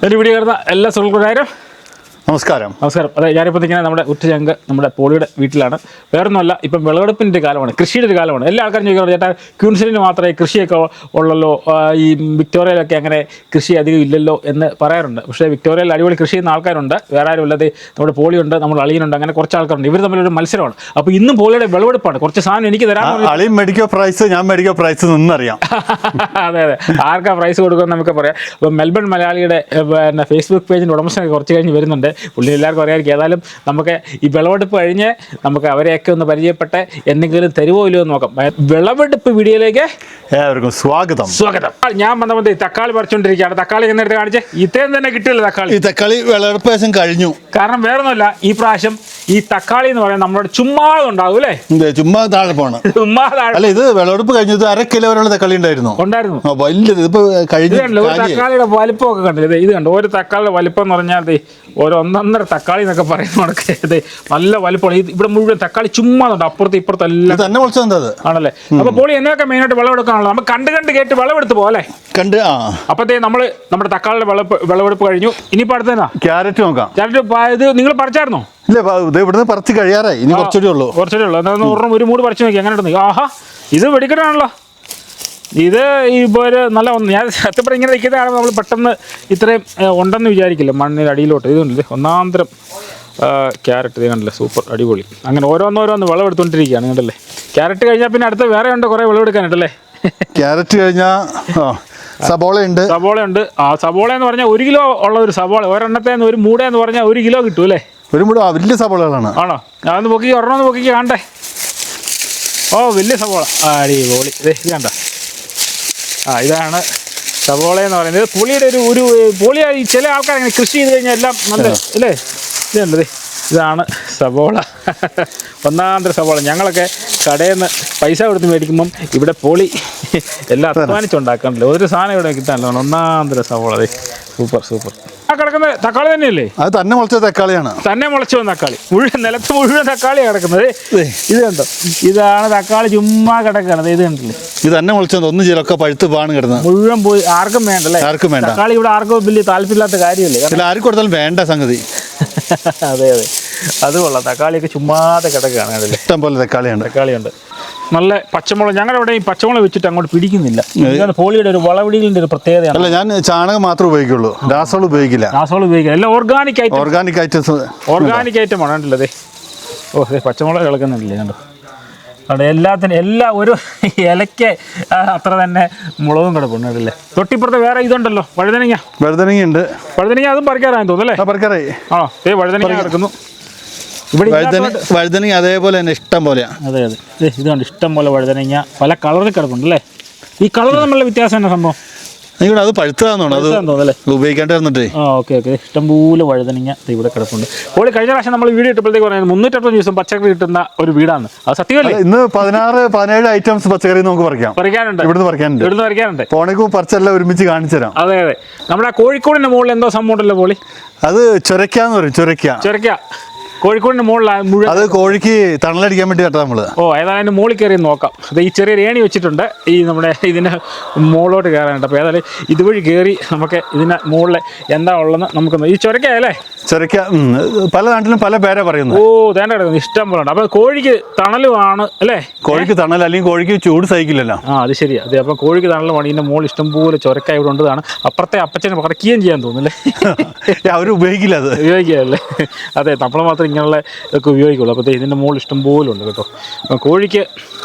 ഒരു വീഡിയോ കാണുന്ന എല്ലാ സുഹൃത്തുക്കൂടാരും നമസ്കാരം. അതെ, ഞാനിപ്പോൾ നിൽക്കുന്നത് നമ്മുടെ ഉറ്റചങ്ക് നമ്മുടെ പോളിയുടെ വീട്ടിലാണ്. വേറൊന്നുമല്ല, ഇപ്പം വിളവെടുപ്പിൻ്റെ കാലമാണ്, കൃഷിയുടെ ഒരു കാലമാണ്. എല്ലാ ആൾക്കാരും ചോദിക്കുന്നത് ചേട്ടാ ക്യൂൻസിലിന് മാത്രമേ കൃഷിയൊക്കെ ഉള്ളല്ലോ, ഈ വിക്ടോറിയയിലൊക്കെ അങ്ങനെ കൃഷി അധികം ഇല്ലല്ലോ എന്ന് പറയാറുണ്ട്. പക്ഷേ വിക്ടോറിയയിൽ അടിപൊളി കൃഷി ചെയ്യുന്ന ആൾക്കാരുണ്ട്, വേറെ ആരും ഇല്ലാതെ നമ്മുടെ പോളിയുണ്ട്, നമ്മുടെ അളിയനുണ്ട്, അങ്ങനെ കുറച്ച് ആൾക്കാരുണ്ട്. ഇവർ തമ്മിലൊരു മത്സരമാണ്. അപ്പോൾ ഇന്നും പോളിയുടെ വിളവെടുപ്പാണ്. കുറച്ച് സാധനം എനിക്ക് തരാൻ അളിയും മെഡിക്കൽ പ്രൈസ്, ഞാൻ മെഡിക്കൽ പ്രൈസ് നിന്നറിയാം. അതെ, ആർക്കാ പ്രൈസ് കൊടുക്കുമെന്ന് നമുക്ക് പറയാം. അപ്പോൾ മെൽബൺ മലയാളിയുടെ പിന്നെ ഫേസ്ബുക്ക് പേജിൻ്റെ ഉടമസ്ഥനൊക്കെ കുറച്ച് കഴിഞ്ഞ് വരുന്നുണ്ട്. പുള്ളി എല്ലാവർക്കും അറിയാമായിരിക്കും. ഏതായാലും നമുക്ക് ഈ വിളവെടുപ്പ് കഴിഞ്ഞ് നമുക്ക് അവരെയൊക്കെ ഒന്ന് പരിചയപ്പെട്ട് എന്തെങ്കിലും തരുമോ ഇല്ലയോ എന്ന് നോക്കാം. വിളവെടുപ്പ് വീഡിയോയിലേക്ക് ഏവർക്കും സ്വാഗതം. ഞാൻ വന്നപ്പോൾ തക്കാളി പറിച്ചുകൊണ്ടിരിക്കുകയാണ്. തക്കാളി എന്നിട്ട് കാണിച്ചേ, ഇത്രയും തന്നെ കിട്ടില്ല തക്കാളി. ഈ തക്കാളി വിളവെടുപ്പ് ശേഷം കഴിഞ്ഞു. കാരണം വേറൊന്നുമല്ല, ഈ പ്രാവശ്യം ഈ തക്കാളി എന്ന് പറയുന്നത് നമ്മളോട് ചുമ്മാതെ ഉണ്ടാവും അല്ലേ, ചുമ്മാ താഴെ പോണ്. അല്ല, ഇത് വിളവെടുപ്പ് കഴിഞ്ഞത് 1/2 കിലോ വരെയുള്ള തക്കാളി ഉണ്ടായിരുന്നു. വലിയത് ഇതിപ്പോ കഴിഞ്ഞു. തക്കാളിയുടെ വലിപ്പമൊക്കെ കണ്ടില്ലേ, ഇത് കണ്ടു. ഒരു തക്കാളിയുടെ വലിപ്പം എന്ന് പറഞ്ഞാൽ ഒരു 1.5 തക്കാളി എന്നൊക്കെ പറയുന്നത് നല്ല വലിപ്പമാണ്. ഇവിടെ മുഴുവൻ തക്കാളി ചുമ്മാ ഉണ്ട്, അപ്പുറത്ത് ഇപ്പുറത്ത് എല്ലാം തന്നെ വിളിച്ചത് ആണല്ലേ. അപ്പൊ പോളി എന്നൊക്കെ മെയിനായിട്ട് വിളവെടുക്കാണല്ലോ, നമുക്ക് കണ്ട് കേട്ട് വിളവെടുത്ത് പോലെ കണ്ട്. അപ്പത്തേ നമ്മുടെ തക്കാളിയുടെ വിളവെടുപ്പ് കഴിഞ്ഞു. ഇനിയിപ്പോ അടുത്ത ക്യാരറ്റ് നോക്കാം. ക്യാരറ്റ് ഇത് നിങ്ങൾ പറിച്ചായിരുന്നോ? ഇല്ല, ഇവിടുന്ന് പറിച്ച് കഴിയാറായി. ഇനി കുറച്ചുകൂടി ഉള്ളൂ. ഒരു മൂട് പറിച്ചു നോക്കി. അങ്ങനെ ഉണ്ടെങ്കിൽ ആഹാ, ഇത് വെടിക്കെട്ടാണല്ലോ. ഇത് ഇപ്പോൾ ഒരു നല്ല ഞാൻ സത്യപ്പെട്ട് ഇങ്ങനെ നിൽക്കുന്നതാണ്. നമ്മൾ പെട്ടെന്ന് ഇത്രയും ഉണ്ടെന്ന് വിചാരിക്കില്ല മണ്ണിന് അടിയിലോട്ട്. ഇതുണ്ടല്ലേ ഒന്നാന്തരം ക്യാരറ്റ്, ഇത് കണ്ടല്ലേ, സൂപ്പർ അടിപൊളി. അങ്ങനെ ഓരോന്നോരോന്ന് വിളവെടുത്തുകൊണ്ടിരിക്കുകയാണ്. കണ്ടല്ലേ, ക്യാരറ്റ് കഴിഞ്ഞാൽ പിന്നെ അടുത്ത വേറെ ഉണ്ട് കുറേ വിളവെടുക്കാനുണ്ടല്ലേ. ക്യാരറ്റ് കഴിഞ്ഞാൽ സബോളയുണ്ട്. ആ സബോള എന്ന് പറഞ്ഞാൽ 1 കിലോ ഉള്ള ഒരു സബോള, ഒരെണ്ണത്തേന്ന് ഒരു മൂടെന്ന് പറഞ്ഞാൽ 1 കിലോ കിട്ടും അല്ലേ. ഒരു മൂട വലിയ സബോളകളാണ്. ആണോ? അതൊന്ന് പൊക്കിക്ക്, ഒരെണ്ണം പൊക്കിക്ക് കാണണ്ടേ. ഓ, വലിയ സബോള, അടിപൊളി. ഇത് കണ്ട, ഇതാണ് സബോള എന്ന് പറയുന്നത്. പുളിയുടെ ഒരു പുളിയായി ചില ആൾക്കാർ അങ്ങനെ കൃഷി ചെയ്ത് കഴിഞ്ഞാൽ എല്ലാം നല്ല അല്ലേ. ഇതുണ്ടത്, ഇതാണ് സബോള, ഒന്നാന്തര സബോള. ഞങ്ങളൊക്കെ കടയിൽ നിന്ന് പൈസ കൊടുത്ത് മേടിക്കുമ്പം ഇവിടെ പോളി എല്ലാം അധ്വാനിച്ചുണ്ടാക്കാണ്ടല്ലോ, ഒരു സാധനം ഇവിടെ കിട്ടാനല്ലോ. ഒന്നാന്തര സബോള, അതെ, സൂപ്പർ. ആ കിടക്കുന്നത് തക്കാളി തന്നെയല്ലേ? അത് തന്നെ മുളച്ച തക്കാളിയാണ്. തന്നെ മുളച്ചു വന്ന തക്കാളി, നിലത്ത് മുഴുവൻ തക്കാളിയാണ് കിടക്കുന്നത്. ഇത് കണ്ടോ, ഇതാണ് തക്കാളി ചുമ്മാ കിടക്കുന്നത്. ഇത് കണ്ടില്ലേ, ഇത് തന്നെ മുളച്ചത്. ഒന്ന് ചിലൊക്കെ പഴുത്ത് പാണ് കിടന്നത് മുഴുവൻ പോയി. ആർക്കും വേണ്ടല്ലേ, ആർക്കും വേണ്ട. തക്കാളി ഇവിടെ ആർക്കും വലിയ താല്പര്യമില്ലാത്ത കാര്യമല്ലേ, ആർക്കും കൊടുത്താലും വേണ്ട സംഗതി. അതെ, അത് കൊള്ളാം. തക്കാളിയൊക്കെ ചുമ്മാതെ കിടക്കുകയാണ്. കണ്ടല്ലേ, ഇഷ്ടം പോലെ തക്കാളിയുണ്ട്. നല്ല പച്ചമുളക്. ഞങ്ങളുടെ ഇവിടെ ഈ പച്ചമുളക് വെച്ചിട്ട് അങ്ങോട്ട് പിടിക്കുന്നില്ല. പോളിയുടെ ഒരു വളവിടിലിൻ്റെ ഒരു പ്രത്യേകതയാണ്. അല്ല, ഞാൻ ചാണകം മാത്രമേ ഉപയോഗിക്കുള്ളൂ, രാസവളം ഉപയോഗിക്കില്ല. എല്ലാം ഓർഗാനിക് ഐറ്റമാണ്. കണ്ടില്ലേ, ഓ പച്ചമുളക് കിടക്കുന്നില്ലേ, കണ്ടോ. അവിടെ എല്ലാ ഒരു ഇലയ്ക്ക് അത്ര തന്നെ മുളകും കിടപ്പുണ്ട്. കണ്ടില്ലേ, തൊട്ടിപ്പുറത്ത് വേറെ ഇതുണ്ടല്ലോ, വഴുതനങ്ങ. അതും പറിക്കാറായെന്ന് തോന്നുന്നല്ലേ. പറിക്കാറായി. ആണോ? വഴുതനങ്ങ കിടക്കുന്നു. വഴുതനങ്ങ അതേപോലെ തന്നെ ഇഷ്ടം പോലെയാണ്. അതെ, ഇത് കണ്ട് ഇഷ്ടം പോലെ വഴുതനങ്ങ പല കളറിൽ കിടപ്പുണ്ടല്ലേ. ഈ കളർ തമ്മിലുള്ള വ്യത്യാസം എന്നാ സംഭവം? അത് പഴുത്തതാണെന്നോ, അത് ഉപയോഗിക്കാണ്ട് വന്നിട്ടേ. ഓക്കെ, ഇഷ്ടംപോലെ വഴുതനങ്ങ ഇവിടെ കിടപ്പുണ്ട്. പോളി കഴിഞ്ഞ പ്രാവശ്യം നമ്മൾ വീഡിയോ ഇട്ടപ്പോഴത്തേക്ക് പറയുന്നത് 350 ദിവസം പച്ചക്കറി കിട്ടുന്ന ഒരു വീടാണ്. അത് സത്യമല്ലേ? ഇന്ന് 16-17 ഐറ്റംസ് പച്ചക്കറി നമുക്ക് പറിക്കാനുണ്ട്. ഇവിടുന്ന് പറിക്കാനുണ്ട്. പോണേക്കും പറിച്ചെല്ലാം ഒരുമിച്ച് കാണിച്ചു തരാം. അതെ, നമ്മുടെ കോഴിക്കോടിന്റെ മുകളിൽ എന്തോ സംഭവം ഉണ്ടല്ലോ പോളി, അത് ചൊരക്കാന്ന് പറയും. ചൊരക്ക കോഴിക്കോടിന്റെ മുകളിലാണ് മുഴുവൻ. അത് കോഴിക്ക് തണലടിക്കാൻ വേണ്ടി കേട്ടോ നമ്മള്. ഏതായാലും അതിന്റെ മുകളിൽ കയറി നോക്കാം. അത് ഈ ചെറിയ ഏണി വെച്ചിട്ടുണ്ട് ഈ നമ്മുടെ ഇതിന്റെ മുകളിലോട്ട് കയറാനുണ്ട്. അപ്പോൾ ഏതായാലും ഇതുവഴി കയറി നമുക്ക് ഇതിന്റെ മുകളിൽ എന്താ ഉള്ളതെന്ന് നമുക്ക്. ഈ ചൊരക്കയല്ലേ? ചൊരക്ക പല നാട്ടിലും പല പേരാ പറയുന്നത്. തേണ്ട കിടക്കുന്നു, ഇഷ്ടം പോലെ ഉണ്ട്. അപ്പൊ കോഴിക്ക് തണലുമാണ് അല്ലേ? കോഴിക്ക് തണൽ, അല്ലെങ്കിൽ കോഴിക്ക് ചൂട് സഹിക്കില്ലല്ലോ. അത് ശരിയാ. അതെ, അപ്പൊ കോഴിക്ക് തണലുമാണ്. ഇതിന്റെ മുകളിൽ ഇഷ്ടംപോലെ ചൊരക്ക ഇവിടെ ഉണ്ടതാണ്. അപ്പുറത്തെ അപ്പച്ചനെ പറിക്കുകയും ചെയ്യാൻ തോന്നുന്നല്ലേ. അവർ ഉപയോഗിക്കില്ലല്ലേ. അതെ, നമ്മൾ മാത്രം ഇങ്ങനെയുള്ള ഒക്കെ ഉപയോഗിക്കുള്ളൂ. അപ്പോൾ ഇതിൻ്റെ മുകളിൽ ഇഷ്ടം പോലും ഉണ്ട് കേട്ടോ. കോഴിക്ക്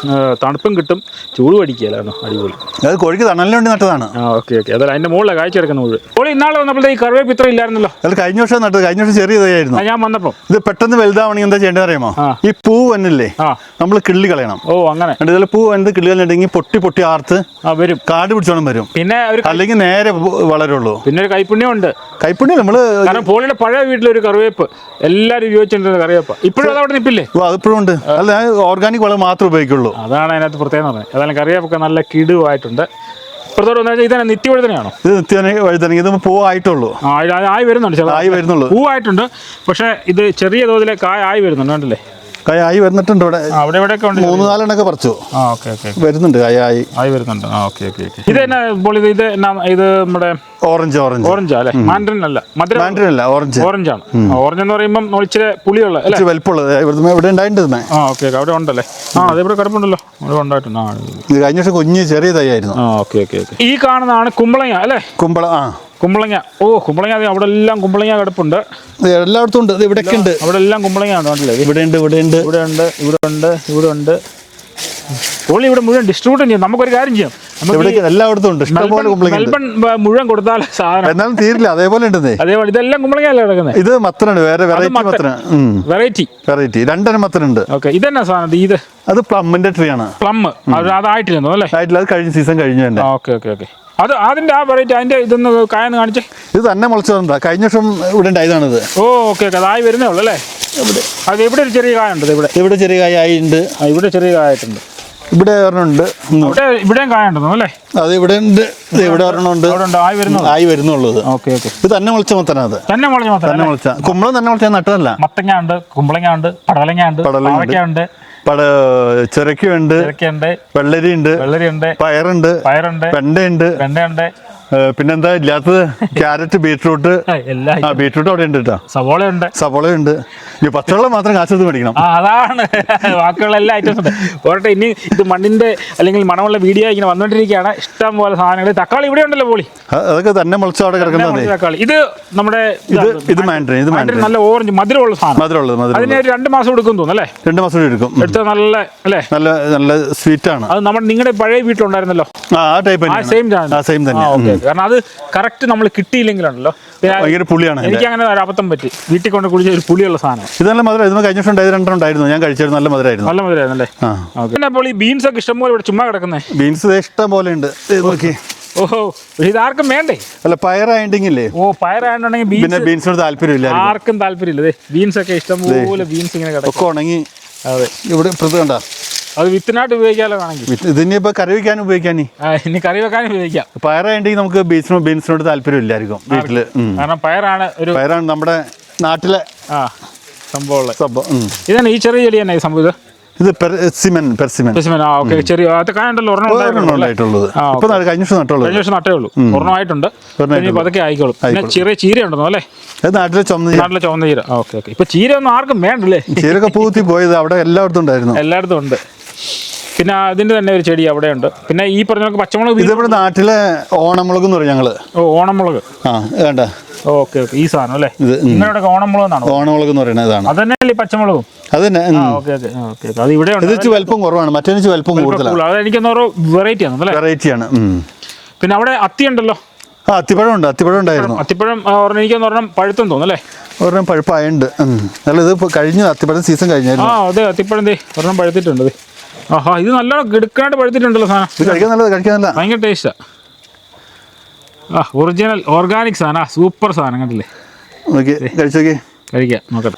തണുപ്പും കിട്ടും, ചൂട് പഠിക്കുകയല്ലോ. അടിപൊളി. അത് കോഴിക്ക് തണലിന് വേണ്ടി നട്ടതാണ്. ഓക്കെ. അതായത് അതിൻ്റെ മുകളിൽ കാഴ്ച എടുക്കുന്ന മുഴുവൻ. കോഴി ഇന്നാളെ വന്നപ്പോഴത്തെ ഈ കറിവേപ്പ് ഇത്ര ഇല്ലായിരുന്നല്ലോ. അത് കഴിഞ്ഞ വർഷം നട്ടത്. കഴിഞ്ഞ വർഷം ചെറിയ ഇതായിരുന്നു. ഞാൻ വന്നപ്പോൾ ഇത് പെട്ടെന്ന് വലുതാവണമെങ്കിൽ എന്താ ചെയ്യേണ്ടത് അറിയാമോ? ഈ പൂ വന്നില്ലേ, നമ്മൾ കിള്ളി കളയണം. അങ്ങനെ ഇതിൽ പൂ വന്നത് കിള്ളി കളഞ്ഞിട്ടുണ്ടെങ്കിൽ പൊട്ടി ആർത്ത് വരും, കാട് പിടിച്ചോണം വരും. പിന്നെ അല്ലെങ്കിൽ നേരെ വളരുള്ളൂ. പിന്നെ ഒരു കൈപ്പുണ്യമുണ്ട്. നമ്മള് പോളിയുടെ പഴയ വീട്ടിലൊരു കറിവേപ്പ് എല്ലാവരും ഉപയോഗിച്ചിട്ടുണ്ട്. കറിവേപ്പ് ഇപ്പോഴും അതവിടെ നിൽപ്പില്ലേ? അതിപ്പോഴും ഉണ്ട്. അല്ല, ഓർഗാനിക് വളം മാത്രമേ ഉപയോഗിക്കുള്ളൂ. അതാണ് അതിനകത്ത് പ്രത്യേകം പറഞ്ഞത്. ഏതായാലും കറിവേപ്പൊക്കെ നല്ല കിടുവായിട്ടുണ്ട്. ഇതാണ് നിത്യവഴുതനയാണോ? ഇത് നിത്യവഴുതന. ഇത് പൂവായിട്ടുള്ളൂ. ആയി വരുന്നുണ്ട്. പൂവായിട്ടുണ്ട്, പക്ഷെ ഇത് ചെറിയ തോതിൽ കായ ആയി വരുന്നുണ്ട്. കണ്ടില്ലേ, കായ ആയി വരുന്നിട്ടുണ്ട്. അവിടെ 3-4 എണ്ണൊക്കെ പറിച്ചു. വരുന്നുണ്ട്, കായ ആയി വരുന്നുണ്ട്. ഇത് എന്നാ ഇത് നമ്മുടെ ഓറഞ്ച് അല്ലേ? മാൻഡറിൻ അല്ല, മാൻഡറിനല്ല, ഓറഞ്ച്. ഓറഞ്ചാണ്. ഓറഞ്ച് എന്ന് പറയുമ്പോൾ ഇച്ചിരി പുളിയുള്ള അല്ലേ? വലുപ്പമുള്ളത് ഇവിടെ ഉണ്ടായിട്ടുണ്ട്. ഓക്കെ, അവിടെ ഉണ്ടല്ലേ? അതിവിടെ കിടപ്പുണ്ടല്ലോ, അവിടെ ഉണ്ടായിട്ടുണ്ട്. ഇത് കഴിഞ്ഞ വർഷം കുഞ്ഞ് ചെറിയ തൈയായിരുന്നു. ഓക്കെ. ഈ കാണുന്നതാണ് കുമ്പളങ്ങ അല്ലേ? കുമ്പളങ്ങ. കുമ്പളങ്ങ അവിടെ എല്ലാം കുമ്പളങ്ങ കിടപ്പുണ്ട്. എല്ലായിടത്തും ഉണ്ട്. ഇവിടെയൊക്കെ ഉണ്ട്. അവിടെ എല്ലാം കുമ്പളങ്ങ ഉണ്ടല്ലേ? ഇവിടെ ഉണ്ട്. പുള്ളി ഇവിടെ മുഴുവൻ ഡിസ്ട്രിബ്യൂട്ട് ചെയ്യും. നമുക്കൊരു കാര്യം ചെയ്യാം, എല്ലായിടത്തും ഉണ്ട്. ഇഷ്ടംപോലെ മെൽബൺ മുഴുവൻ കൊടുത്താൽ സാധനം എന്നാലും തീരില്ല. അതേപോലെ ഉണ്ട്. അതേപോലെ ഇതെല്ലാം കുമ്പളങ്ങയല്ലേ കിടക്കുന്നത്? ഇത് മത്തനാണ്, വേറെ വെറൈറ്റി രണ്ടെണ്ണം മത്തനുണ്ട്. ഓക്കെ, ഇതെന്നാ സാധനം? ഇത് അത് പ്ലമ്മിന്റെ ട്രീ ആണ്. പ്ലം അതായിട്ടില്ലെന്നോ അല്ലേ? ആയിട്ടില്ല, അത് കഴിഞ്ഞ സീസൺ കഴിഞ്ഞു തന്നെ. ഓക്കെ. അത് അതിന്റെ ആ വെറൈറ്റി, അതിന്റെ ഇതൊന്ന് കായെന്ന് കാണിച്ചേ. ഇത് തന്നെ മുളച്ചതാ, കഴിഞ്ഞ വർഷം ഇവിടെ ഉണ്ടായതാണിത്. ഓക്കെ, അതായി വരുന്നേ ഉള്ളൂ അല്ലേ? അത് ഇവിടെ ഒരു ചെറിയ കായ ഉണ്ട്. ഇവിടെ ചെറിയ കായ ആയിട്ടുണ്ട്. ഇവിടെ ചെറിയ കായുണ്ട്. ഇവിടെ ഒരെണ്ണമുണ്ട്. ഇവിടെയും കായ ഉണ്ടെന്നോ അല്ലേ? അത് ഇവിടെ ഉണ്ട്. ഇവിടെ ഒരെണ്ണമുണ്ട്. ആയി വരുന്നുള്ളത്. ഓക്കെ. ഇത് തന്നെ മുളച്ച മത്തനാ. അത് തന്നെ മുളച്ച കുമ്പളം തന്നെ മുളച്ച നട്ടതല്ല. മത്തങ്ങ ഉണ്ട്, കുമ്പളങ്ങ ഉണ്ട്, പടവലങ്ങ ഉണ്ട്, ചിരക്കുണ്ട്, വെള്ളരി ഉണ്ട്, പയറുണ്ട്, വെണ്ടയുണ്ട്. പിന്നെന്താ ഇല്ലാത്തത്? Carrot, beetroot. ബീട്രൂട്ട് അവിടെ ഉണ്ട് കേട്ടോ. സവോളയുണ്ട്. ഈ പച്ചവെള്ളം മാത്രം കാശെടുത്ത് മേടിക്കണം. അതാണ്, ബാക്കിയുള്ള എല്ലാ ഐറ്റംസ് ഉണ്ട്. പോരട്ടെ, ഇനി ഇത് മണ്ണിന്റെ അല്ലെങ്കിൽ മണമുള്ള വീഡിയോ ഇങ്ങനെ വന്നോണ്ടിരിക്കുകയാണ്. ഇഷ്ടം പോലെ സാധനങ്ങൾ. തക്കാളി ഇവിടെ ഉണ്ടല്ലോ പോളി. അതൊക്കെ തന്നെ മുളച്ച അവിടെ കിടക്കുന്നത്. തക്കാളി ഇത് നമ്മുടെ ഇത് മാൻഡറിൻ നല്ല ഓറഞ്ച് മധുരമുള്ള സാധനം. അതിന് 2 മാസം എടുക്കും തോന്നുന്നു അല്ലേ? 2 മാസം എടുക്കും. എടുത്ത നല്ല അല്ലേ? നല്ല സ്വീറ്റ് ആണ്. അത് നമ്മുടെ നിങ്ങളുടെ പഴയ വീട്ടിലുണ്ടായിരുന്നല്ലോ, സെയിം തന്നെ. കാരണം അത് കറക്റ്റ് നമ്മൾ കിട്ടിയില്ലെങ്കിലുണ്ടല്ലോ ഭയങ്കര പുളിയാണ്. എനിക്ക് അങ്ങനെ ഒരു അബദ്ധം പറ്റി. വീട്ടിൽ കൊണ്ട് കുടിച്ച ഒരു പുളിയുള്ള സാധനം. ഇത് നല്ല മധുരം. ഇത് കഴിഞ്ഞ വർഷം 2 ഉണ്ടായിരുന്നു, ഞാൻ കഴിച്ചായിരുന്നു. നല്ല മധുരമായിരുന്നു അല്ലേ? പിന്നെ അപ്പോൾ ഈ ബീൻസ് ഒക്കെ ഇഷ്ടംപോലെ ഇവിടെ ചുമ്മാ കിടക്കുന്നേ. ബീൻസ് ഇഷ്ടം പോലെ ഉണ്ട്. നോക്കി. ഇതാർക്കും വേണ്ടേ? അല്ല, പയറായിട്ടില്ലേ? പയറായിട്ടുണ്ടെങ്കിൽ പിന്നെ ബീൻസിനോട് താല്പര്യമില്ല, ആർക്കും താല്പര്യമില്ല. ബീൻസ് ഒക്കെ ഇഷ്ടംപോലെ ബീൻസ് ഇങ്ങനെ കിടക്കും. ഉണങ്ങി. അതെ, ഇവിടെ കണ്ട. അത് വിത്തിനായിട്ട് ഉപയോഗിക്കാമല്ലോ വേണമെങ്കിൽ. ഇതിനിപ്പോ കറി വെക്കാൻ ഉപയോഗിക്കാനി. ഇനി കറി വെക്കാനും ഉപയോഗിക്കാം. പയറായിട്ടുണ്ടെങ്കിൽ നമുക്ക് ബീൻസിനോട് താല്പര്യമില്ലായിരിക്കും വീട്ടില്. കാരണം പയറാണ് നമ്മുടെ നാട്ടിലെ സംഭവം. ഇതാണ് ഈ ചെറിയ ചെടി തന്നെ ഈ സംഭവം. ഇത് പെർസിമൻ. ചെറിയ കായുണ്ടല്ലോ, കഴിഞ്ഞ വർഷം നട്ടേ ഉള്ളൂ. ഒരെണ്ണമായിട്ടുണ്ട്. പതുക്കെ ആയിക്കോളും. പിന്നെ ചെറിയ ചീര ഉണ്ടെന്നോ അല്ലേ? നാട്ടിലെ ചുവന്ന ചീര. ഓക്കെ. ഇപ്പൊ ചീര ഒന്നും ആർക്കും വേണ്ടല്ലേ? ചീരൊക്കെ പൂത്തി പോയത് അവിടെ എല്ലായിടത്തും ഉണ്ടായിരുന്നു. എല്ലായിടത്തും ഉണ്ട്. പിന്നെ അതിന്റെ തന്നെ ഒരു ചെടി അവിടെ ഉണ്ട്. പിന്നെ ഈ പറഞ്ഞ പച്ചമുളക്. ഇതിവിടെ നാട്ടിലെ ഓണമുളക് എന്ന് പറയും ഞങ്ങള്. ഓണമുളക്. വേണ്ട. ഓക്കെ. ഈ സാധനം അല്ലേ? നിങ്ങളുടെ ഓണമുളക് എന്നാണ്? ഓണമുളക് എന്ന് പറയുന്നത് അതാണ്. അതന്നെയല്ലേ ഈ പച്ചമുളകും? അതന്നെ. അത് ഇവിടെ വലിപ്പം കുറവാണ്, മറ്റേ വലിപ്പം കൂടുതലാണ്. അതെനിക്ക് വെറൈറ്റിയാണ്. പിന്നെ അവിടെ അത്തി ഉണ്ടല്ലോ. അത്തിപ്പഴം ഉണ്ടായിരുന്നു. അത്തിപ്പഴം എനിക്കൊന്ന് ഒരെണ്ണം പഴുത്തെന്ന് തോന്നുന്നു അല്ലേ? ഒരെണ്ണം പഴുപ്പായുണ്ട്. അല്ല, ഇത് കഴിഞ്ഞു. അത്തിപ്പഴം സീസൺ കഴിഞ്ഞായിരുന്നു. അതെ, അത്തിപ്പഴം ഒരെണ്ണം പഴുത്തിട്ടുണ്ട്. ഇത് നല്ല കിടക്കാണ്ട് പഴുത്തിട്ടുണ്ടല്ലോ സാധനം. ഇത് കഴിക്കാൻ നല്ല ഭയങ്കര ടേസ്റ്റാ. ഒറിജിനൽ ഓർഗാനിക് സാധനം. സൂപ്പർ സാധനം കണ്ടില്ലേ? കഴിക്കാം, നോക്കട്ടെ.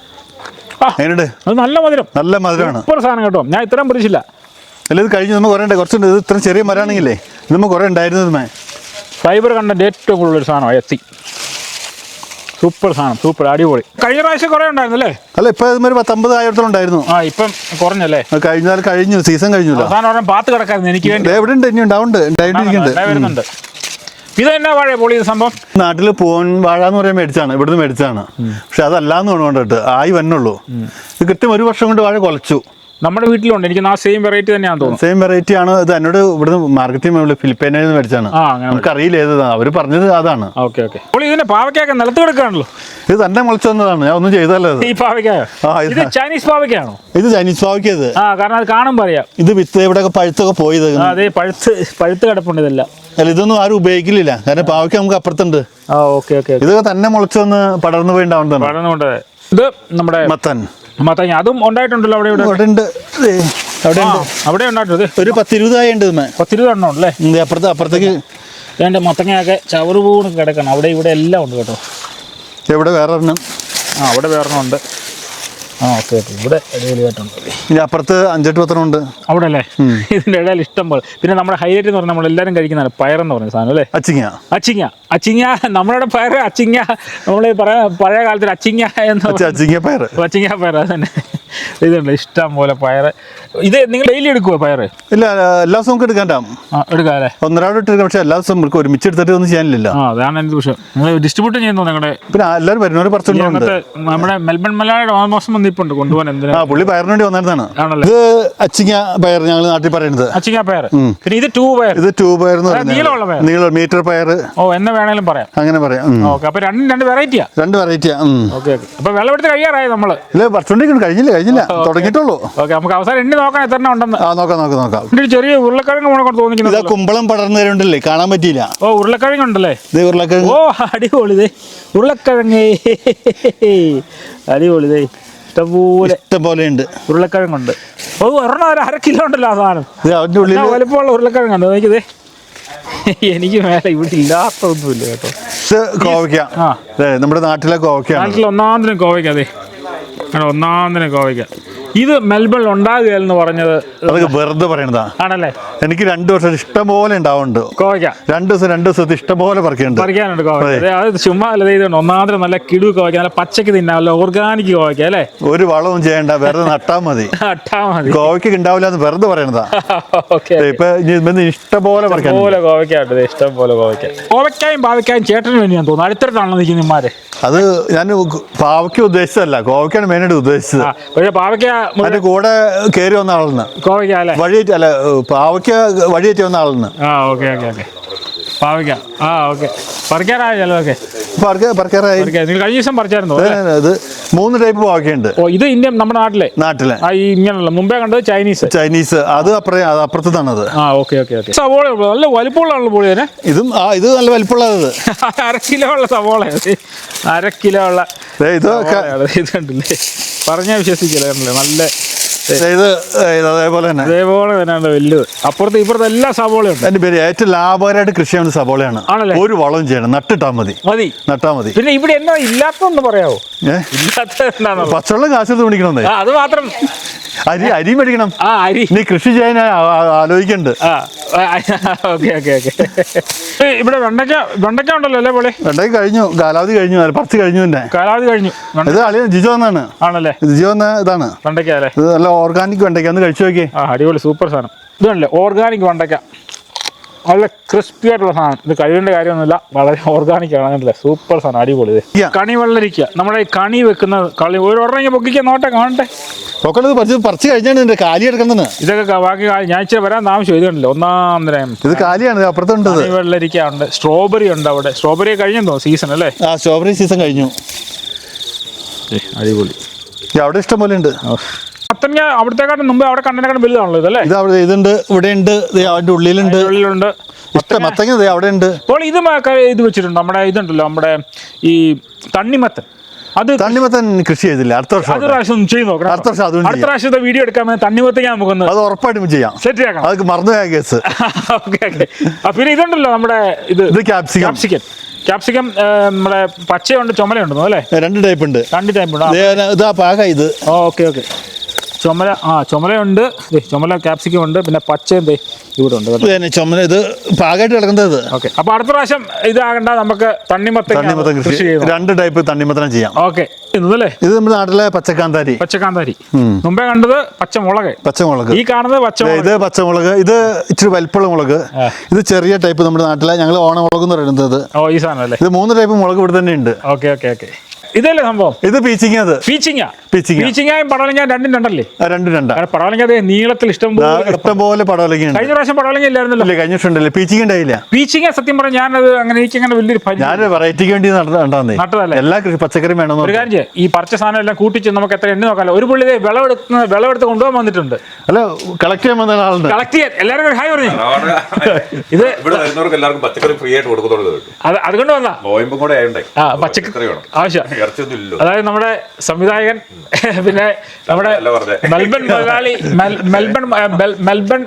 അത് നല്ല മധുരമാണ്. സൂപ്പർ സാധനം കേട്ടോ. ഞാൻ ഇത്രയും പ്രതീക്ഷിച്ചില്ല. അല്ല, ഇത് കഴിഞ്ഞ് നമ്മൾ കുറേ കുറച്ചുണ്ട്. ഇത് ഇത്ര ചെറിയ മരമാണെങ്കിലേ ഇത് നമ്മൾ കുറേ ഉണ്ടായിരുന്നത്. ഫൈബർ കണ്ടന്റ് ഏറ്റവും കൂടുതലൊരു സാധനമാണ് എത്തി. സൂപ്പർ സാധനം, സൂപ്പർ, അടിപൊളി. കഴിഞ്ഞ പ്രാവശ്യം കുറേ ഉണ്ടായിരുന്നു അല്ലേ? അല്ല, ഇപ്പൊ 10-50 ആയിരത്തോളം ഉണ്ടായിരുന്നു. ഇപ്പം കുറഞ്ഞല്ലേ? കഴിഞ്ഞു, സീസൺ കഴിഞ്ഞു. സാധനം പാത്ത് കിടക്കായിരുന്നു എനിക്ക് വേണ്ടി. എവിടെ ഉണ്ട്? ഇനി ഉണ്ടാവുന്നുണ്ട്. ഇത് തന്നെ വാഴ പൊളി സംഭവം. നാട്ടിൽ പൂവൻ വാഴ എന്ന് പറയാൻ ഇവിടുന്ന് മേടിച്ചാണ്. പക്ഷെ അതല്ലാന്ന് കൊണ്ടിട്ട് ആയി വന്നുള്ളൂ. ഇത് കൃത്യം 1 വർഷം കൊണ്ട് വാഴ കൊലച്ചു. നമ്മുടെ വീട്ടിലുണ്ട്. എനിക്ക് ആ സെയിം വെറൈറ്റി തന്നെയാണ് തോന്നുന്നത്. സെയിം വെറൈറ്റി ആണ്. ഇത് എന്നോട് ഇവിടുന്ന് മാർക്കറ്റിൽ ഫിലിപ്പൈനിൽ നിന്ന് മേടിച്ചാണ്. നമുക്ക് അറിയില്ല ഏതാ, അവര് പറഞ്ഞത് അതാണ്. ഓക്കെ. ഇതിന്റെ പാവയ്ക്കൊക്കെ നിലത്ത് കിടക്കാണല്ലോ. ഇത് തന്നെ മുളച്ചു വന്നതാണ്, ഞാൻ ഒന്നും ചെയ്തല്ലോ. ഈ പാവയ്ക്കായോ? ഇത് ചൈനീസ് പാവയ്ക്കാണോ? ഇത് ചൈനീസ് പാവയ്ക്കത്. കാരണം അത് കാണുമ്പോൾ അറിയാം. ഇത് വിത്ത് ഇവിടെ പഴുത്തൊക്കെ പോയത്. അതെ, പഴുത്ത് കിടപ്പുണ്ട് ഇതെല്ലാം. അല്ല, ഇതൊന്നും ആരും ഉപയോഗിക്കില്ല. കാരണം പാവയ്ക്ക നമുക്ക് അപ്പുറത്തുണ്ട്. ഇതൊക്കെ തന്നെ മുളച്ചു വന്ന് പടർന്നു പോയി ഉണ്ടാവുന്നതാണ്. ഇത് നമ്മുടെ മത്തങ്ങ. അതും ഉണ്ടായിട്ടുണ്ടല്ലോ അവിടെ ഉണ്ടായിട്ടുണ്ട്. ഒരു 10-20 ഉണ്ട്. 10-20 എണ്ണം ഉണ്ടല്ലേ? അപ്പുറത്തേക്ക് രണ്ട് മത്തങ്ങയൊക്കെ ചവറ് പൂണ് കിടക്കണം. അവിടെ ഇവിടെ എല്ലാം ഉണ്ട് കേട്ടോ. ഇവിടെ വേറെ ഒരെണ്ണം. അവിടെ വേറെ ഒരെണ്ണം ഉണ്ട്. ഓക്കെ. ഇവിടെ അടിപൊളിയായിട്ടുണ്ട്. ഇനി അപ്പുറത്ത് 5-8 ഉണ്ട് അവിടെ അല്ലേ? ഇതിന്റെ ഇടയിൽ ഇഷ്ടം പോലെ. പിന്നെ നമ്മുടെ ഹൈലൈറ്റ് എന്ന് പറഞ്ഞാൽ നമ്മളെല്ലാവരും കഴിക്കുന്നതാണ് പയറെന്ന് പറഞ്ഞ സാധനം അല്ലേ? അച്ചിങ്ങ. നമ്മളുടെ പയർ അച്ചിങ്ങ. നമ്മൾ പഴയ കാലത്തിൽ അച്ചിങ്ങ എന്ന് പയർ അത് തന്നെ. ഇതുണ്ട് ഇഷ്ടം പോലെ പയറ്. ഇത് നിങ്ങൾ ഡെയിലി എടുക്കുമോ പയറ്? ഇല്ല, എല്ലാ ദിവസവും നമുക്ക് എടുക്കാൻ എടുക്കാം അല്ലേ? ഒന്നരാട് ഇട്ടെടുക്കാം, പക്ഷെ എല്ലാ ദിവസവും നമുക്ക് ഒരുമിച്ച് എടുത്തിട്ട് ഒന്നും ചെയ്യാനില്ല. അതാണ് എൻ്റെ വിഷയം. നിങ്ങൾ ഡിസ്ട്രിബ്യൂട്ട് ചെയ്യുന്നു നിങ്ങളുടെ? പിന്നെ എല്ലാവരും വരുന്നവർ പറിച്ചുകൊണ്ട് നമ്മുടെ മെൽബൺ മലയാളിയുടെ ഓൾമോസ്റ്റ് വന്നിപ്പുണ്ട് കൊണ്ടുപോകാൻ. എന്തിനാ? പുള്ളി പയറിന് വേണ്ടി വന്നിരുന്നതാണ്. ആണല്ലേ? ഇത് അച്ചിങ്ങ പയർ ഞങ്ങൾ നാട്ടിൽ പറയുന്നത്. അച്ചിങ്ങ പയർ. പിന്നെ ഇത് 2 പയർ. ഇത് 2 പയർ എന്ന് പറയുന്നത് നീളമുള്ള പയർ, നീളം മീറ്റർ പയർ. എന്ന് വേണേലും പറയാം, അങ്ങനെ പറയാം. ഓക്കെ. അപ്പൊ രണ്ട് വെറൈറ്റിയാ. 2 വെറൈറ്റിയാ. Okay okay. അപ്പൊ വെള്ളമെടുത്ത് കഴിയാറായി നമ്മള്? ഇല്ല, പറിച്ചോണ്ടിരിക്കുന്നു. കഴിഞ്ഞില്ല, തുടങ്ങിയിട്ടുള്ളൂ. ഓക്കെ, നമുക്ക് അവസാനം എണ്ണി നോക്കാൻ എത്ര ഉണ്ടെന്ന്. നോക്കാം. ഒരു ചെറിയ ഉരുളക്കിഴങ്ങ് കൊണ്ട് തോന്നിക്കുന്നത്. ഇതാ കുമ്പളം പടർന്നു വരുന്നുണ്ടല്ലേ, കാണാൻ പറ്റിയില്ല. ഉരുളക്കിഴങ്ങ് ഉണ്ടല്ലേ? ഉരുളക്കിഴങ്ങ്. അടിപൊളി. ഉരുളക്കിഴങ്ങ് അടിപൊളി. ഇഷ്ടം പോലെ ഉണ്ട്. ഉരുളക്കിഴങ്ങുണ്ട്. ഒരെണ്ണം 1/2 കിലോ ഉണ്ടല്ലോ ആ സാധനം. അതിന്റെ ഉള്ളിൽ വലുപ്പമുള്ള ഉരുളക്കിഴങ്ങുണ്ട്. നോക്കിയതേ, എനിക്ക് മേലെ ഇവിടെ ഇല്ലാത്തൊന്നുമില്ല കേട്ടോ. കോവയ്ക്ക. നമ്മുടെ നാട്ടിലെ കോവയ്ക്ക. നാട്ടിൽ ഒന്നാന്തരം കോവയ്ക്ക. അതെ, ഒന്നാന്തരം കോവയ്ക്ക. ഇത് മെൽബൺ ഉണ്ടാകുകയെന്ന് പറഞ്ഞത് അതൊക്കെ വെറുതെ പറയണതാ. ആണല്ലേ? എനിക്ക് 2 വർഷം ഇഷ്ടം പോലെ ഉണ്ടാവുന്നുണ്ട് കോവയ്ക്ക. 2 ദിവസത്തെ ഇഷ്ടം പോലെ പറിക്കാനുണ്ട് കോവയ്ക്ക. അത് ചുമ്മാ അല്ല, ഇതുണ്ട് ഒന്നാന്തരം നല്ല കിടു കോവയ്ക്ക, നല്ല പച്ചക്ക് തിന്നാമല്ലോ, ഓർഗാനിക് കോവയ്ക്ക അല്ലേ? ഒരു വളവും ചെയ്യണ്ട, വെറുതെ നട്ടാ മതി. കോവയ്ക്ക് ഉണ്ടാവില്ല എന്ന് വെറുതെ പറയണതാ. ഇപ്പൊ ഇഷ്ടം പോലെ കോവയ്ക്ക. ഇഷ്ടം പോലെ കോവയ്ക്കായും പാവയ്ക്കായും ചേട്ടന് വേണ്ടിയാന്ന് തോന്നുന്നു. അടുത്തിട്ടാണല്ലോ നിൽക്കുന്നമാര്. അത് ഞാൻ പാവയ്ക്ക ഉദ്ദേശിച്ചതല്ല, കോവയ്ക്കാണ് മെയിനായിട്ട് ഉദ്ദേശിച്ചത്. പക്ഷേ പാവയ്ക്ക അതിന്റെ കൂടെ കയറി വന്ന ആളെന്ന്. കോവയ്ക്ക അല്ലേ? വഴിയേറ്റ് അല്ല, പാവയ്ക്ക വഴിയേറ്റ് വന്ന ആളെന്ന്. ഓക്കെ. പാവയ്ക്ക. ഓക്കെ. പറിക്കാറായ ചിലതൊക്കെ പറിക്കാറായി. നിങ്ങൾ കഴിഞ്ഞ ദിവസം പറിച്ചായിരുന്നോ? ഇത് 3 ടൈപ്പ് പാവയ്ക്കുണ്ട്. ഇത് ഇന്ത്യൻ നമ്മുടെ നാട്ടിലെ ഇങ്ങനെയുള്ള. മുമ്പേ കണ്ടത് ചൈനീസ്. അത് അപ്പുറത്താണത്. ഓക്കെ. സവോള നല്ല വലിപ്പമുള്ള പൊളി തന്നെ. ഇത് നല്ല വലിപ്പമുള്ളത്. 1/2 കിലോ ഉള്ള സവോള. 1/2 കിലോ ഉള്ള ഇത് കണ്ടില്ലേ? പറഞ്ഞാൽ വിശ്വസിക്കില്ല. നല്ല അതേപോലെ തന്നെയാണ് വലുത്. അപ്പുറത്ത് ഇപ്പുറത്ത് എല്ലാ സവോളയുണ്ട്. എന്റെ പേര് ഏറ്റവും ലാഭകരമായിട്ട് കൃഷി ചെയ്യുന്ന സവോളയാണ്. ഒരു വളം ചെയ്യണം, നട്ടാ മതി. പിന്നെ ഇവിടെ എന്നാ ഇല്ലാത്തൊന്ന് പറയാവോ? ഇല്ലാത്ത പച്ചവെള്ളം കാശെടുത്ത് മേടിക്കണമെന്നേ. അത് മാത്രം. അരി മേടിക്കണം. നീ കൃഷി ചെയ്യാൻ ആലോചിക്കണ്ട്. ഇവിടെ വെണ്ടയ്ക്ക ഉണ്ടല്ലോ അല്ലേ പോലെ? വെണ്ടയ്ക്ക കഴിഞ്ഞു, കാലാവധി കഴിഞ്ഞു, പറിച്ച് കഴിഞ്ഞു. തന്നെ കാലാവധി കഴിഞ്ഞു. ഇത് അളിയ ജിജോ എന്നാണ്. ആണല്ലേ? ജിജോ എന്ന ഇതാണ് വെണ്ടയ്ക്ക അല്ലേ? ഇത് നല്ല ഓർഗാനിക് വെണ്ടയ്ക്ക. ഒന്ന് കഴിച്ചു നോക്കിയേ. അടിപൊളി സൂപ്പർ സാധനം. ഇതാണല്ലേ ഓർഗാനിക് വെണ്ടയ്ക്ക. നല്ല ക്രിസ്പി ആയിട്ടുള്ള സാധനം. ഇത് കഴിവേണ്ട കാര്യമൊന്നുമില്ല, വളരെ ഓർഗാനിക് ആണ്. സൂപ്പർ സാധനം, അടിപൊളി. കണി വെള്ളരിക്ക. നമ്മുടെ കണി വെക്കുന്ന ഒരെണ്ണം പൊക്കിക്കാൻ നോട്ടെ, കാണട്ടെ. പറിച്ച് കഴിഞ്ഞാണ് കാലി എടുക്കുന്നത്. ഇതൊക്കെ ബാക്കി ഞാൻ ഇച്ചിരി വരാൻ താമസം. ഇതുണ്ടല്ലോ ഒന്നാന്തരം. ഇത് കാലിയാണ്. അപ്പുറത്തുണ്ട് വെള്ളരിക്ക ഉണ്ട്, സ്ട്രോബെറി ഉണ്ട്. അവിടെ സ്ട്രോബെറി കഴിഞ്ഞോ സീസൺ അല്ലേ? സ്ട്രോബെറി സീസൺ കഴിഞ്ഞു. അടിപൊളി. അവിടെ ഇഷ്ടം പോലെ ഉണ്ട്. മത്തങ്ങ അവിടത്തെക്കാട്ടും മുമ്പ് അവിടെ കണ്ടതിനെക്കാട്ടും വലുതാണല്ലോ ഇതല്ലേ? ഇതുണ്ട്, ഇവിടെ ഉണ്ട്, അതിന്റെ ഉള്ളിലുണ്ട്. മത്തങ്ങ അവിടെ ഉണ്ട്. അപ്പോൾ ഇത് വെച്ചിട്ടുണ്ട്. നമ്മുടെ ഇതുണ്ടല്ലോ, നമ്മുടെ ഈ തണ്ണിമത്തൻ. തണ്ണിമത്തൻ കൃഷി ചെയ്തില്ല. അടുത്ത വർഷം ചെയ്ത് നോക്കണം. അടുത്ത പ്രാവശ്യത്തെ വീഡിയോ എടുക്കാൻ തണ്ണിമത്തങ്ങ നമുക്കൊന്ന് അത് ഉറപ്പായിട്ടും ചെയ്യാം. സെറ്റ് ആക്കാം. അതൊക്കെ മറന്നുപോയ കേസ്. പിന്നെ ഇതുണ്ടല്ലോ നമ്മുടെ ഇത് ക്യാപ്സിക്കം. നമ്മുടെ പച്ചയുണ്ട്, ചുമലയുണ്ടെന്നോ അല്ലേ? 2 ടൈപ്പ് ഉണ്ട്. ഇത് ഓക്കെ. ചുമലയുണ്ട്, ചുമല ക്യാപ്സിക്കം ഉണ്ട്. പിന്നെ പച്ചയും ഇവിടെ ഉണ്ട്. ചുമല ഇത് പാകമായിട്ട് കിടക്കുന്നത്. ഓക്കെ. അപ്പൊ അടുത്ത പ്രാവശ്യം ഇതാകണ്ട, നമുക്ക് തണ്ണിമത്തൻ കൃഷി ചെയ്യാം. 2 ടൈപ്പ് തണ്ണിമത്തനം ചെയ്യാം. ഓക്കെ. ഇത് നമ്മുടെ നാട്ടിലെ പച്ചക്കാന്താരി. മുമ്പേ കണ്ടത് പച്ചമുളക്. ഈ കാണുന്നത് പച്ചമുളക്. ഇത് ഇച്ചിരി വലിപ്പമുള്ള മുളക്. ഇത് ചെറിയ ടൈപ്പ് നമ്മുടെ നാട്ടിലെ ഞങ്ങൾ ഓണമുളക് എന്ന് പറയുന്നത്. ഈ സാധനം അല്ലേ? ഇത് 3 ടൈപ്പ് മുളക് ഇവിടെ തന്നെ ഉണ്ട്. ഓക്കെ. ഇതല്ലേ സംഭവം? ഇത് പീച്ചിങ്ങയും പടവലങ്ങ രണ്ടും രണ്ടല്ലേ? പടവലങ്ങ നീളത്തിൽ ഇഷ്ടം പോലെ പടവലങ്ങ. കഴിഞ്ഞ പ്രാവശ്യം പടവലങ്ങ ഇല്ലായിരുന്നല്ലോ? കഴിഞ്ഞ വർഷം പീച്ചിങ്ങ ഉണ്ടായില്ല. പീച്ചിങ്ങ സത്യം പറഞ്ഞാൽ ഞാനത് എനിക്കങ്ങനെ വലിയൊരു വെറൈറ്റിക്ക് വേണ്ടി നട്ടതല്ലേ. എല്ലാ പച്ചക്കറി വേണം. ഒരു കാര്യം ചെയ്യാം, ഈ പറിച്ച സാധനം എല്ലാം കൂട്ടിച്ച് നമുക്ക് എത്ര എണ്ണി നോക്കാമല്ലോ. ഒരു പുള്ളി വിളവെടുത്ത് കൊണ്ടുപോകാൻ വന്നിട്ടുണ്ട്. അല്ല, കളക്ട് ചെയ്യാൻ വന്ന ആളുണ്ട്. കളക്ട് ചെയ്യാൻ എല്ലാവരും ഹായ് പറഞ്ഞു. ഇത് അതുകൊണ്ട് വന്നാ പച്ചക്കറി ആവശ്യം. അതായത് നമ്മുടെ സംവിധായകൻ, പിന്നെ നമ്മുടെ മെൽബൺ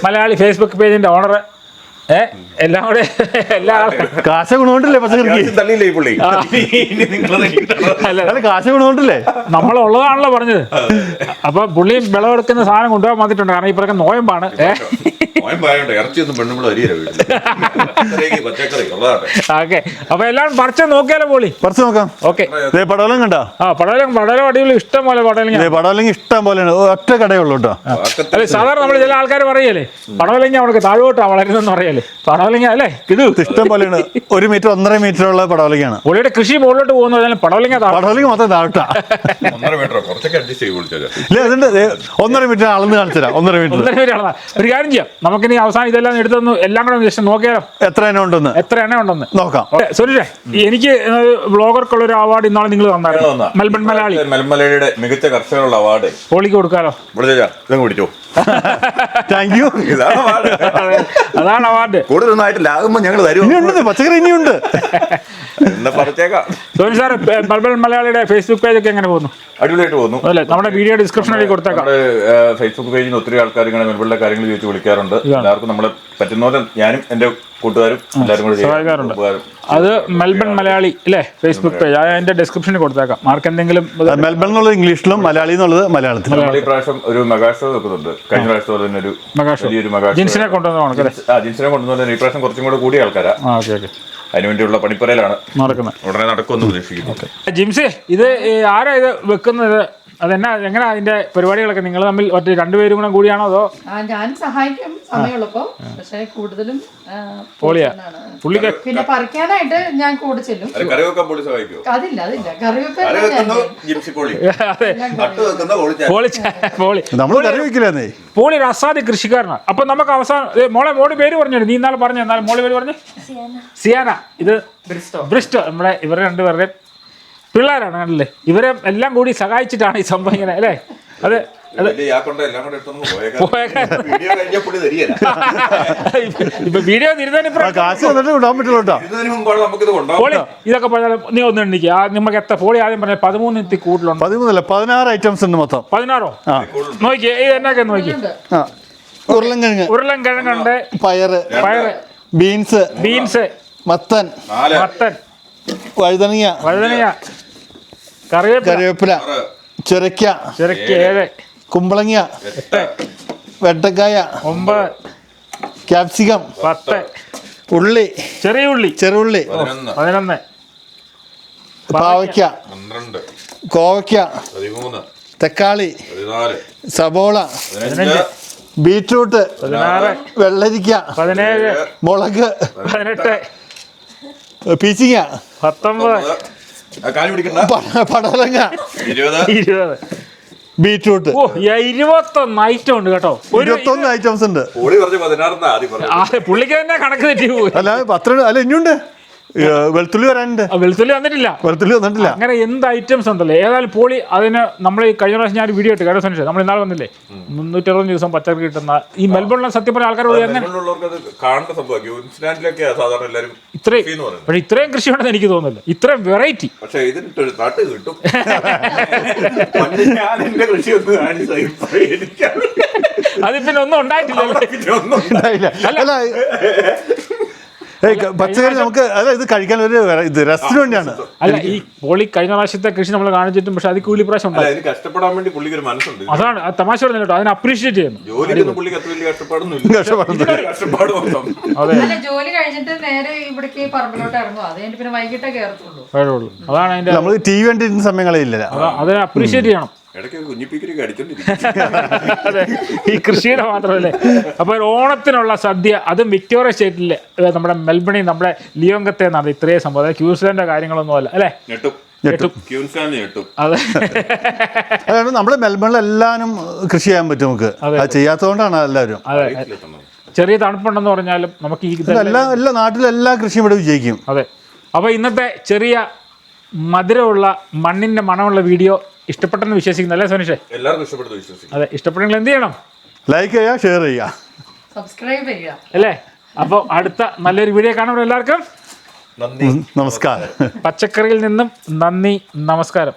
മലയാളി ഫേസ്ബുക്ക് പേജിന്റെ ഓണർ, എല്ലാം കൂടെ കാശ ഗുണമുണ്ടല്ലേ പച്ചക്കറിക്ക്? കാശ ഗുണമുണ്ടല്ലേ? നമ്മളുള്ളതാണല്ലോ പറഞ്ഞത്. അപ്പൊ പുള്ളി വിളവെടുക്കുന്ന സാധനം കൊണ്ടുപോകാൻ വന്നിട്ടുണ്ട്. കാരണം ഈ പറയുന്ന നോയമ്പാണ്. ഇറച്ചിയൊന്നും പെണ്ണുമ്പോൾ അരിയല്ല വീട്ടിൽ പച്ചക്കറി ഓക്കെ, അപ്പൊ എല്ലാം പറിച്ച് നോക്കിയാലോ പോളി? പറിച്ച് നോക്കാം. ഓക്കെ, പടവലം കണ്ടോ? പടവലം അടിപൊളി, ഇഷ്ടം പോലെ പടവലങ്ങ. പടവലങ്ങ ഇഷ്ടം പോലെയാണ്, ഒറ്റ കടയുള്ളൂ കേട്ടോ. അല്ലെ, സാധാരണ നമ്മൾ ചില ആൾക്കാർ പറയല്ലേ പടവലങ്ങ അവർക്ക് താഴോട്ടാ വളരുന്നെന്ന് പറയല്ലേ, പടവലങ്ങ അല്ലേ ഇത് ഇഷ്ടം പോലെയാണ്. 1 മീറ്റർ 1.5 മീറ്ററുള്ള പടവലങ്ങയാണ്. പുള്ളിയുടെ കൃഷി മുകളിലോട്ട് പോകുന്ന പടവലങ്ങ പടവലങ്ങ മാത്രം താഴോട്ടാ. 1.5 മീറ്റർ കുറച്ചൊക്കെ അഡ്ജസ്റ്റ് ചെയ്ത് വിളിച്ചാൽ ഇല്ല, അതുണ്ട് 1.5 മീറ്റർ അളന്ന് കാണിച്ചുതരാം. 1.5 മീറ്റർ. ഒരു കാര്യം ചെയ്യാം, നമുക്കിനി അവസാനം ഇതെല്ലാം എടുത്തൊന്ന് എല്ലാം കൂടെ ജസ്റ്റ് നോക്കിയാലോ എത്ര എണ്ണം ഉണ്ടെന്ന് നോക്കാം. സുരേഷേ, എനിക്ക് ബ്ലോഗർക്കുള്ള ഒരു അവാർഡ് ഇന്നാളെ നിങ്ങൾ തന്നായിരുന്നു, മെൽബൺ മലയാളിയുടെ മികച്ച കർഷകനുള്ള അവാർഡ് പോളിക്ക് കൊടുക്കാലോ? പിടിച്ചോ. Thank you. അതാണ് അവാർഡ്. കൂടുതലൊന്നായിട്ട് ലാകുമ്പോ ഞങ്ങൾ തരും. പച്ചക്കറി ഇനിയുണ്ട്. സോനി സാർ, മെൽബൺ മലയാളിയുടെ ഫേസ്ബുക്ക് പേജ് ഒക്കെ എങ്ങനെ പോകുന്നു? അടിപൊളിയായിട്ട് പോകുന്നു. അല്ലേ, നമ്മുടെ വീഡിയോ ഡിസ്ക്രിപ്ഷനിൽ കൊടുത്തേക്കാം. ഫേസ്ബുക്ക് പേജിൽ ഒത്തിരി ആൾക്കാർ ഇങ്ങനെ മെൽബണിലെ കാര്യങ്ങൾ ചോദിച്ച് വിളിക്കാറുണ്ട്. എല്ലാവർക്കും നമ്മളെ പറ്റുന്ന പോലെ ഞാനും എന്റെ കൂട്ടുകാരും എല്ലാവരും കൂടെ സഹായിക്കാറുണ്ട്. അത് മെൽബൺ മലയാളി അല്ലേ ഫേസ്ബുക്ക് പേജ്, അതിന്റെ ഡിസ്ക്രിപ്ഷനിൽ കൊടുത്തേക്കാം. മാർക്ക് എന്തെങ്കിലും മെൽബൺ എന്നുള്ളത് ഇംഗ്ലീഷിലും മലയാളി എന്നുള്ളത് മലയാളത്തിലും. ഈ പ്രാവശ്യം ഒരു മെഗാ ഷോ വെക്കുന്നുണ്ട്. കഴിഞ്ഞ പ്രാവശ്യം പോലെ തന്നെ ഒരു വലിയൊരു മെഗാ ഷോ ജിൻസിനെ കൊണ്ടുവന്നതാണ്. ജിൻസിനെ കൊണ്ടുവന്ന ഈ പ്രാവശ്യം കുറച്ചും കൂടെ കൂടിയ ആൾക്കാരാ. അതിനുവേണ്ടിയുള്ള പണിപ്പുരയിലാണ് നടക്കുന്നത്. ഉടനെ നടക്കുമെന്ന് പ്രതീക്ഷിക്കുന്നു. ജിംസി, ഇത് ആരാ ഇത് വെക്കുന്നത്? അതെന്നാ, എങ്ങനെ അതിന്റെ പരിപാടികളൊക്കെ നിങ്ങൾ തമ്മിൽ രണ്ടുപേരും കൂടെ കൂടിയാണോ അതോ? ഞാൻ സഹായിക്കും സമയമുള്ളപ്പോ, പക്ഷെ കൂടുതലും പോളിയാ. പുള്ളിക്ക് പിന്നെ പറിക്കാനായിട്ട് ഞാൻ കൂടെ ചെല്ലും. കറി വെക്കാൻ പോളി സഹായിക്കുമോ? അതില്ല കറി വെക്കാൻ പോളി ഒരു അസാധ്യ കൃഷിക്കാരനാണ്. അപ്പൊ നമുക്ക് അവസാനം മോളെ പേര് പറഞ്ഞു, നീ ഇന്നാളെ പറഞ്ഞു, എന്നാലും മോളെ പേര് പറഞ്ഞു സിയാന. ഇത് ബ്രിസ്റ്റോ. നമ്മുടെ ഇവരെ രണ്ടുപേരുടെ പിള്ളേരാണ്, കണ്ടില്ലേ? ഇവരെ എല്ലാം കൂടി സഹായിച്ചിട്ടാണ് ഈ സംഭവം ഇങ്ങനെ അല്ലേ? അതെ, ഇപ്പൊ വീഡിയോ ഇതൊക്കെ പറഞ്ഞാൽ നീ ഒന്ന് എണ്ണിക്കുക. നമുക്ക് എത്ര പോളി ആദ്യം പറഞ്ഞ 13 കൂടുതലുണ്ട്. 16 ഐറ്റംസ് ഉണ്ട് മൊത്തം. 16ഓ? നോക്കിയേ, ഇത് എന്നൊക്കെ നോക്കി. ഉരുളൻകിഴങ്ങുണ്ട്, പയറ്, ബീൻസ്, മത്തൻ, വഴുതനങ്ങ, കറിവേപ്പില, ചുരക്ക 7, കുമ്പളങ്ങ 8, വെണ്ടക്കായ 9, ക്യാപ്സിക്കം 10, ഉള്ളി, ചെറിയുള്ളി 11, പാവയ്ക്ക 12, കോവയ്ക്ക 13, തക്കാളി 14, സബോള 15, ബീറ്റ്റൂട്ട് 16, വെള്ളരിക്ക 17, മുളക് 18, പീച്ചിങ്ങ 19, പടവലങ്ങ 20, ബീറ്റ്റൂട്ട് 21 ഐറ്റം ഉണ്ട് കേട്ടോ. 21 ഐറ്റംസ് ഉണ്ട്. പുള്ളിക്ക് തന്നെ കണക്ക് തെറ്റി പോയി. അല്ല ഇനിയുണ്ട്. വെളുത്തുള്ളി വരാനുണ്ട്. വെളുത്തുള്ളി വന്നിട്ടില്ല. അങ്ങനെ എന്ത് ഐറ്റംസ് ഉണ്ടല്ലോ. ഏതായാലും പോളി അതിന് നമ്മൾ ഈ കഴിഞ്ഞ പ്രാവശ്യം ഞാൻ വീഡിയോ ഇട്ട് കേട്ടോ സംശയം. നമ്മൾ ഇന്നാൾ വന്നില്ലേ 360 ദിവസം പച്ചക്കറി കിട്ടുന്ന ഈ മെൽബണിലെ സത്യം പറഞ്ഞ ആൾക്കാരോട് ഇത്രയും കൃഷി ഉണ്ടെന്ന് എനിക്ക് തോന്നുന്നില്ല. ഇത്രയും വെറൈറ്റി. അത് പിന്നെ ഒന്നും ഉണ്ടായിട്ടില്ല. പച്ചക്കറി നമുക്ക് ഇത് കഴിക്കാൻ ഒരു രസത്തിന് വേണ്ടിയാണ്. അല്ല, ഈ പോളി കഴിഞ്ഞ പ്രാവശ്യത്തെ കൃഷി നമ്മൾ കാണിച്ചിട്ടും പക്ഷെ അത് കൂലി പ്രാവശ്യം കഷ്ടപ്പെടാൻ വേണ്ടി പുള്ളിക്ക് ഒരു മനസ്സുണ്ട്. അതാണ് തമാശ പറഞ്ഞ കേട്ടോ. അതിനെ അപ്രീഷിയേറ്റ് ചെയ്യുന്നു. ജോലി കഴിഞ്ഞിട്ട് നേരെ ഇവിടേക്ക് പറമ്പിലോട്ട് ഇറങ്ങും. അത് കഴിഞ്ഞിട്ട് പിന്നെ വൈകിട്ടേ കയറത്തുള്ളൂ. അതാണ് അതിന്റെ നമ്മൾ ടി വി കണ്ടിരുന്ന സമയങ്ങളില്ല. അതിനെ അപ്രീഷിയേറ്റ് ചെയ്യണം. അതെ, ഈ കൃഷിയുടെ മാത്രമല്ലേ. അപ്പൊ ഓണത്തിനുള്ള സദ്യ അതും വിക്ടോറിയ സ്റ്റേറ്റിലെ നമ്മുടെ മെൽബണിൽ നമ്മുടെ ലിയോങ്കത്തെ നടന്ന ഇത്രയും സംഭവം. അതായത് ക്യൂസ്ലാൻഡിന്റെ കാര്യങ്ങളൊന്നും അല്ല അല്ലേ? അതാണ് നമ്മുടെ മെൽബണിൽ എല്ലാവരും കൃഷി ചെയ്യാൻ പറ്റും. നമുക്ക് അത് ചെയ്യാത്തതുകൊണ്ടാണ് എല്ലാവരും. അതെ, ചെറിയ തണുപ്പുണ്ടെന്ന് പറഞ്ഞാലും നമുക്ക് ഈ എല്ലാ നാട്ടിലും എല്ലാ കൃഷിയും ഇവിടെ വിജയിക്കും. അതെ. അപ്പൊ ഇന്നത്തെ ചെറിയ മധുരമുള്ള മണ്ണിന്റെ മണമുള്ള വീഡിയോ ഇഷ്ടപ്പെട്ടെന്ന് വിശ്വസിക്കുന്നു അല്ലേ സോനിഷേ? എല്ലാവർക്കും ഇഷ്ടപ്പെട്ടു വിശ്വസിക്കുന്നു. അതെ, ഇഷ്ടപ്പെട്ടെങ്കിൽ എന്ത് ചെയ്യണം? ലൈക്ക് ചെയ്യുക, ഷെയർ ചെയ്യുക, സബ്സ്ക്രൈബ് ചെയ്യുക അല്ലേ? അപ്പോൾ അടുത്ത നല്ലൊരു വീഡിയോ കാണുമ്പോൾ എല്ലാവർക്കും നമസ്കാരം. പച്ചക്കറിയിൽ നിന്നും നന്ദി, നമസ്കാരം.